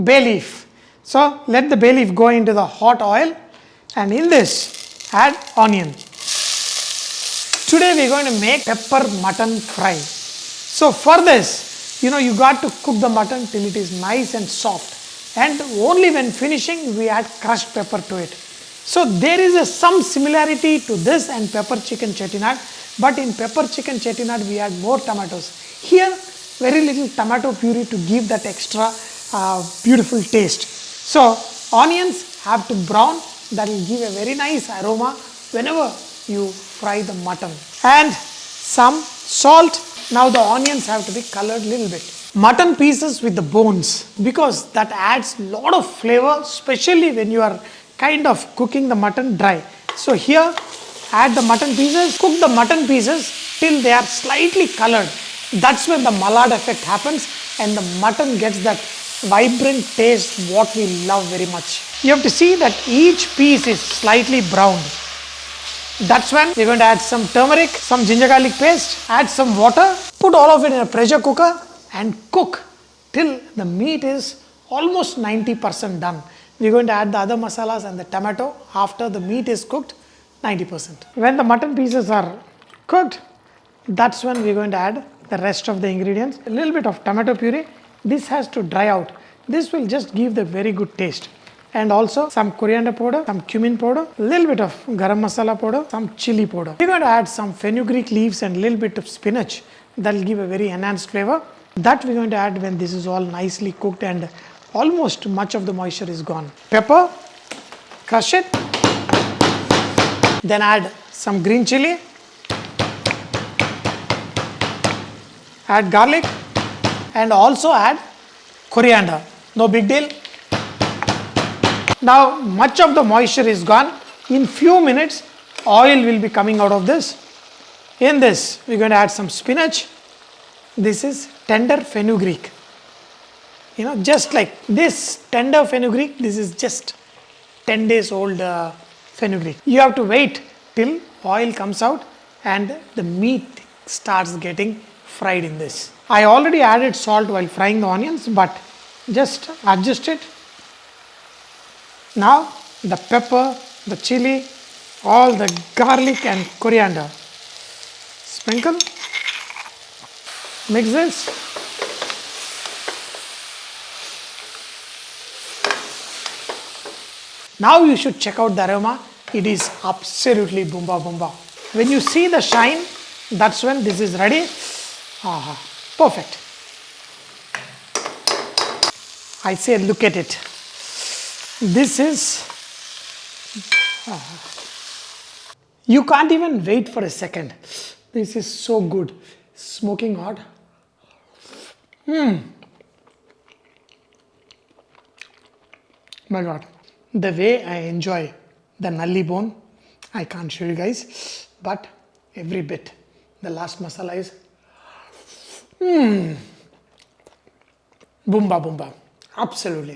bay leaf. So let the bay leaf go into the hot oil, and in this add onion. Today we are going to make pepper mutton fry. So for this, you got to cook the mutton till it is nice and soft, and only when finishing we add crushed pepper to it. So there is some similarity to this and pepper chicken chettinad, but in pepper chicken chettinad we add more tomatoes. Here very little tomato puree to give that extra beautiful taste. So onions have to brown, that will give a very nice aroma whenever you fry the mutton. And some salt. Now the onions have to be colored a little bit. Mutton pieces with the bones, because that adds a lot of flavor, especially when you are kind of cooking the mutton dry. So here add the mutton pieces, cook the mutton pieces till they are slightly colored. That's when the mallard effect happens and the mutton gets that vibrant taste what we love very much. You have to see that each piece is slightly browned. That's when we're going to add some turmeric, some ginger garlic paste, add some water, put all of it in a pressure cooker and cook till the meat is almost 90% done. We're going to add the other masalas and the tomato after the meat is cooked 90%. When the mutton pieces are cooked, that's when we're going to add the rest of the ingredients. A little bit of tomato puree. This has to dry out. This will just give the very good taste. And also some coriander powder, some cumin powder, a little bit of garam masala powder, some chili powder. We're going to add some fenugreek leaves and a little bit of spinach. That will give a very enhanced flavor. That we're going to add when this is all nicely cooked and almost much of the moisture is gone. Pepper, crush it. Then add some green chili. Add garlic and also add coriander. No big deal. Now much of the moisture is gone. In few minutes oil will be coming out of this. In this we're going to add some spinach. This is tender fenugreek. Just like this tender fenugreek, this is just 10 days old fenugreek. You have to wait till oil comes out and the meat starts getting fried in this. I already added salt while frying the onions, but just adjust it. Now the pepper, the chili, all the garlic and coriander. Sprinkle. Mix this. Now you should check out the aroma. It is absolutely boomba boomba. When you see the shine, that's when this is ready. Perfect. I say look at it. This is, you can't even wait for a second. This is so good. Smoking hot. My God. The way I enjoy the nalli bone, I can't show you guys, but every bit. The last masala is boomba boomba. Absolutely.